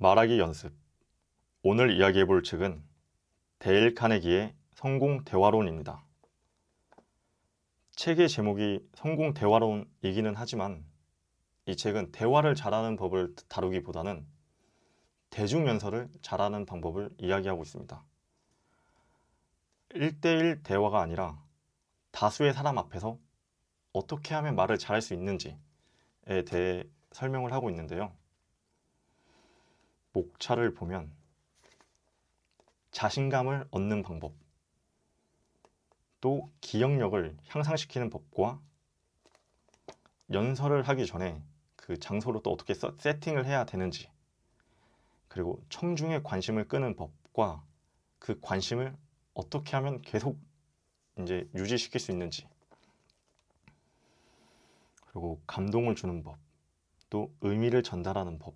말하기 연습. 오늘 이야기해볼 책은 데일 카네기의 성공 대화론입니다. 책의 제목이 성공 대화론이기는 하지만 이 책은 대화를 잘하는 법을 다루기보다는 대중연설을 잘하는 방법을 이야기하고 있습니다. 1대1 대화가 아니라 다수의 사람 앞에서 어떻게 하면 말을 잘할 수 있는지에 대해 설명을 하고 있는데요. 목차를 보면 자신감을 얻는 방법, 또 기억력을 향상시키는 법과 연설을 하기 전에 그 장소로 또 어떻게 세팅을 해야 되는지, 그리고 청중의 관심을 끄는 법과 그 관심을 어떻게 하면 계속 이제 유지시킬 수 있는지, 그리고 감동을 주는 법, 또 의미를 전달하는 법,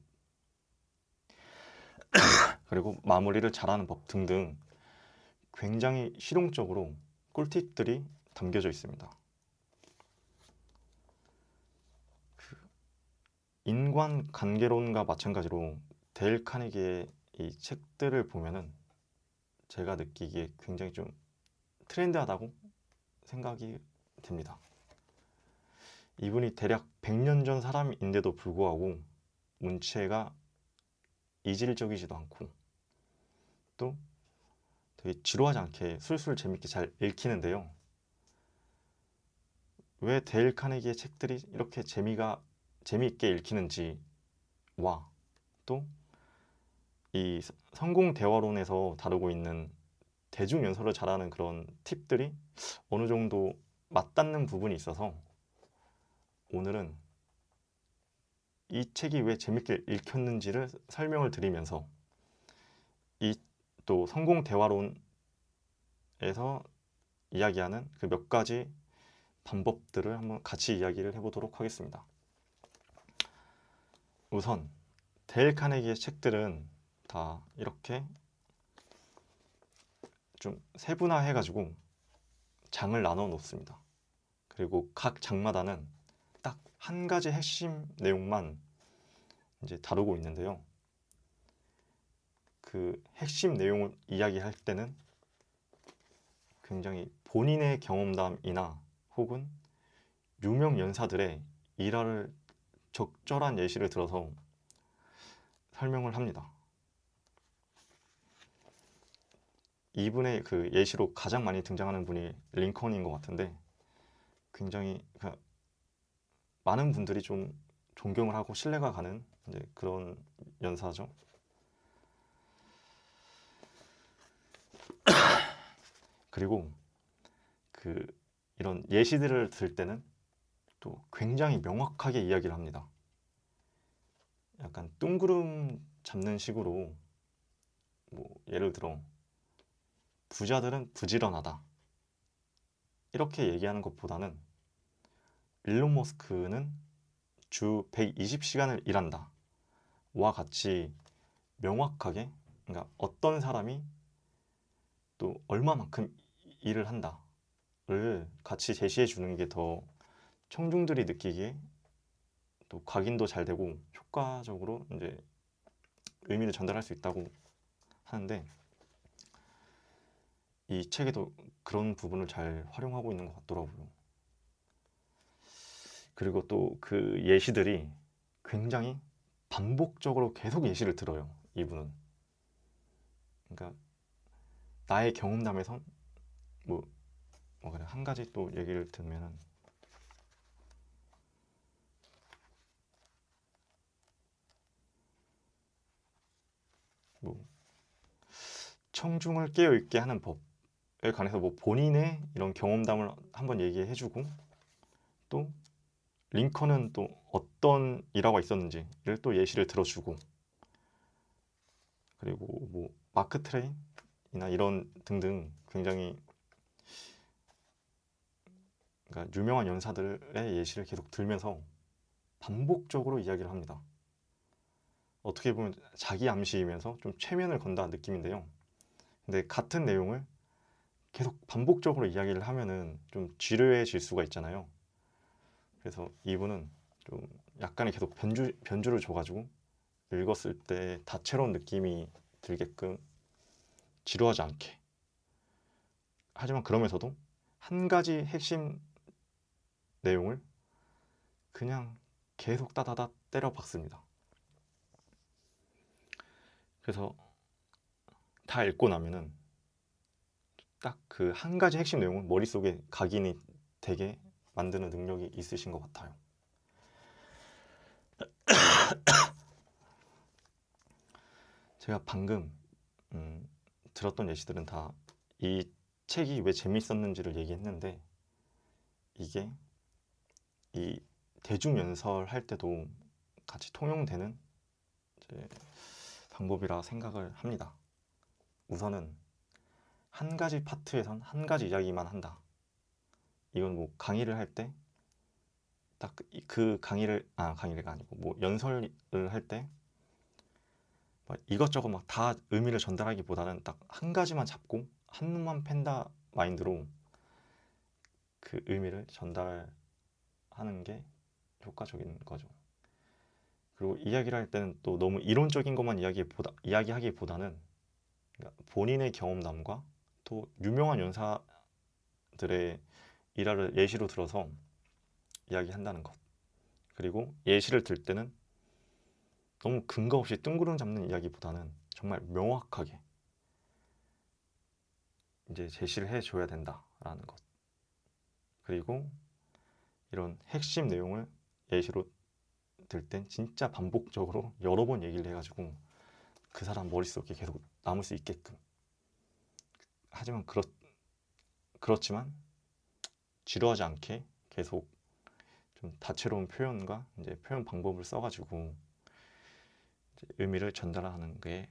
그리고 마무리를 잘하는 법 등등 굉장히 실용적으로 꿀팁들이 담겨져 있습니다. 인간관계론과 마찬가지로 데일 카네기의 이 책들을 보면은 제가 느끼기에 굉장히 좀 트렌드하다고 생각이 됩니다. 이분이 대략 100년 전 사람인데도 불구하고 문체가 이질적이지도 않고 또 되게 지루하지 않게 술술 재밌게 잘 읽히는데요. 왜 데일 카네기의 책들이 이렇게 재미있게 읽히는지와 또 이 성공 대화론에서 다루고 있는 대중 연설을 잘하는 그런 팁들이 어느 정도 맞닿는 부분이 있어서 오늘은 이 책이 왜 재밌게 읽혔는지를 설명을 드리면서 이 또 성공 대화론에서 이야기하는 그 몇 가지 방법들을 한번 같이 이야기를 해보도록 하겠습니다. 우선 데일 카네기의 책들은 다 이렇게 좀 세분화해가지고 장을 나눠 놓습니다. 그리고 각 장마다는 딱 한 가지 핵심 내용만 이제 다루고 있는데요. 그 핵심 내용을 이야기할 때는 굉장히 본인의 경험담이나 혹은 유명 연사들의 일화를 적절한 예시를 들어서 설명을 합니다. 이분의 그 예시로 가장 많이 등장하는 분이 링컨인 것 같은데 굉장히 많은 분들이 좀 존경을 하고 신뢰가 가는 이제 그런 연사죠. 그리고 이런 예시들을 들 때는 또 굉장히 명확하게 이야기를 합니다. 약간 뜬구름 잡는 식으로 뭐 예를 들어 부자들은 부지런하다 이렇게 얘기하는 것보다는 일론 머스크는 주 120시간을 일한다 와 같이 명확하게, 그러니까 어떤 사람이 또 얼마만큼 일을 한다를 같이 제시해 주는 게 더 청중들이 느끼기에 또 각인도 잘 되고 효과적으로 이제 의미를 전달할 수 있다고 하는데 이 책에도 그런 부분을 잘 활용하고 있는 것 같더라고요. 그리고 또 그 예시들이 굉장히 반복적으로 계속 예시를 들어요. 이분은. 그러니까 나의 경험담에선 그래 한 가지 또 얘기를 들면은 청중을 깨어 있게 하는 법에 관해서 본인의 이런 경험담을 한번 얘기해주고 또 링컨은 또 어떤 일화가 있었는지를 또 예시를 들어주고 그리고 마크 트웨인이나 이런 등등 굉장히 그러니까 유명한 연사들의 예시를 계속 들면서 반복적으로 이야기를 합니다. 어떻게 보면 자기 암시이면서 좀 최면을 건다 느낌인데요. 근데 같은 내용을 계속 반복적으로 이야기를 하면은 좀 지루해질 수가 있잖아요. 그래서 이분은 좀 약간의 계속 변주를 줘가지고 읽었을 때 다채로운 느낌이 들게끔 지루하지 않게, 하지만 그러면서도 한 가지 핵심 내용을 그냥 계속 따다다 때려 박습니다. 그래서 다 읽고 나면은 딱 그 한 가지 핵심 내용을 머릿속에 각인이 되게 만드는 능력이 있으신 것 같아요. 제가 방금 들었던 예시들은 다 이 책이 왜 재밌었는지를 얘기했는데, 이게 이 대중연설 할 때도 같이 통용되는 이제 방법이라 생각을 합니다. 우선은 한 가지 파트에선 한 가지 이야기만 한다. 이건 뭐 강의를 할 때 딱 그 강의가 아니고 뭐 연설을 할 때 이것저것 막 다 의미를 전달하기보다는 딱 한 가지만 잡고 한눈만 팬다 마인드로 그 의미를 전달하는 게 효과적인 거죠. 그리고 이야기를 할 때는 또 너무 이론적인 것만 이야기하기보다는 그러니까 본인의 경험담과 또 유명한 연사들의 일화를 예시로 들어서 이야기한다는 것. 그리고 예시를 들 때는 너무 근거 없이 뜬구름 잡는 이야기보다는 정말 명확하게 이제 제시를 해줘야 된다라는 것. 그리고 이런 핵심 내용을 예시로 들 땐 진짜 반복적으로 여러 번 얘기를 해가지고 그 사람 머릿속에 계속 남을 수 있게끔. 하지만 그렇지만 지루하지 않게 계속 좀 다채로운 표현과 이제 표현 방법을 써가지고 이제 의미를 전달하는 게,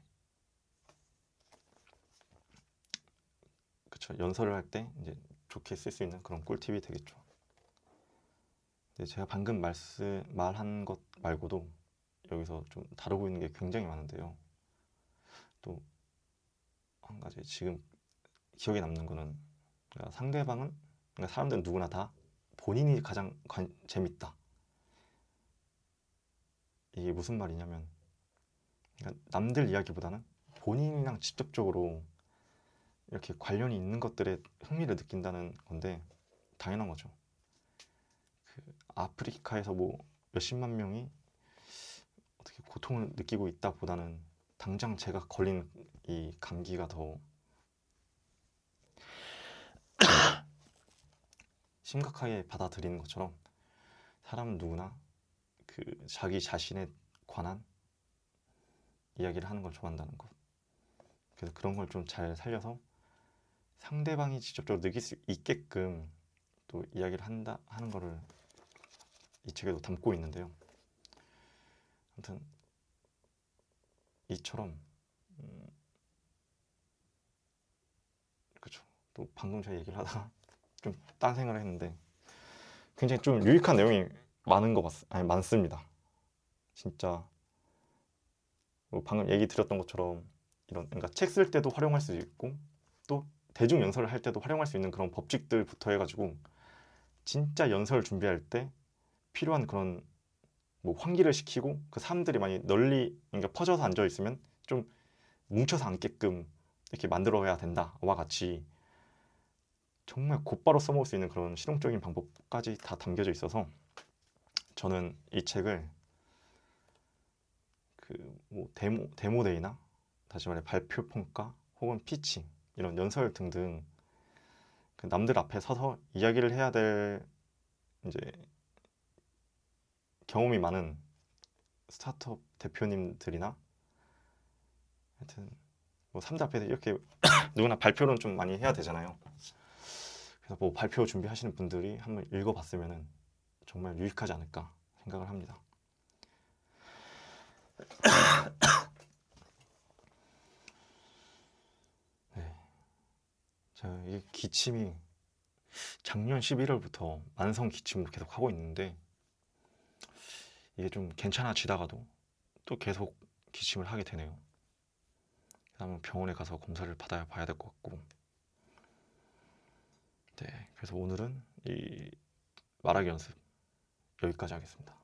그쵸, 연설을 할 때 이제 좋게 쓸 수 있는 그런 꿀팁이 되겠죠. 근데 제가 방금 말한 것 말고도 여기서 좀 다루고 있는 게 굉장히 많은데요. 또 한 가지 지금 기억에 남는 거는, 그러니까 상대방은, 그러니까 사람들은 누구나 다 본인이 가장 재밌다. 이게 무슨 말이냐면, 그러니까 남들 이야기보다는 본인이랑 직접적으로 이렇게 관련이 있는 것들에 흥미를 느낀다는 건데, 당연한 거죠. 그 아프리카에서 뭐 몇십만 명이 어떻게 고통을 느끼고 있다보다는 당장 제가 걸린 이 감기가 더 심각하게 받아들이는 것처럼, 사람은 누구나 그 자기 자신에 관한 이야기를 하는 걸 좋아한다는 것. 그래서 그런 걸 좀 잘 살려서 상대방이 직접적으로 느낄 수 있게끔 또 이야기를 하는 거를 이 책에도 담고 있는데요. 아무튼 이처럼 그렇죠. 또 방금 제가 얘기를 하다가 좀 딴 생각을 했는데, 굉장히 좀 유익한 내용이 많습니다. 진짜 뭐 방금 얘기 드렸던 것처럼 이런, 그러니까 책 쓸 때도 활용할 수 있고 또 대중 연설을 할 때도 활용할 수 있는 그런 법칙들부터 해가지고 진짜 연설 준비할 때 필요한 그런 뭐 환기를 시키고, 그 사람들이 많이 널리 그러니까 퍼져서 앉아 있으면 좀 뭉쳐서 앉게끔 이렇게 만들어야 된다와 같이 정말 곧바로 써먹을 수 있는 그런 실용적인 방법까지 다 담겨져 있어서, 저는 이 책을 그 뭐 데모데이나 다시 말해 발표 평가 혹은 피칭 이런 연설 등등 그 남들 앞에 서서 이야기를 해야 될 이제 경험이 많은 스타트업 대표님들이나 하여튼 뭐 사람들 앞에서 이렇게 누구나 발표는 좀 많이 해야 되잖아요. 그래서 뭐 발표 준비하시는 분들이 한번 읽어봤으면 정말 유익하지 않을까 생각을 합니다. 네. 제가 이게 기침이 작년 11월부터 만성 기침으로 계속 하고 있는데, 이게 좀 괜찮아지다가도 또 계속 기침을 하게 되네요. 한번 병원에 가서 검사를 봐야 될 것 같고. 네, 그래서 오늘은 이 말하기 연습 여기까지 하겠습니다.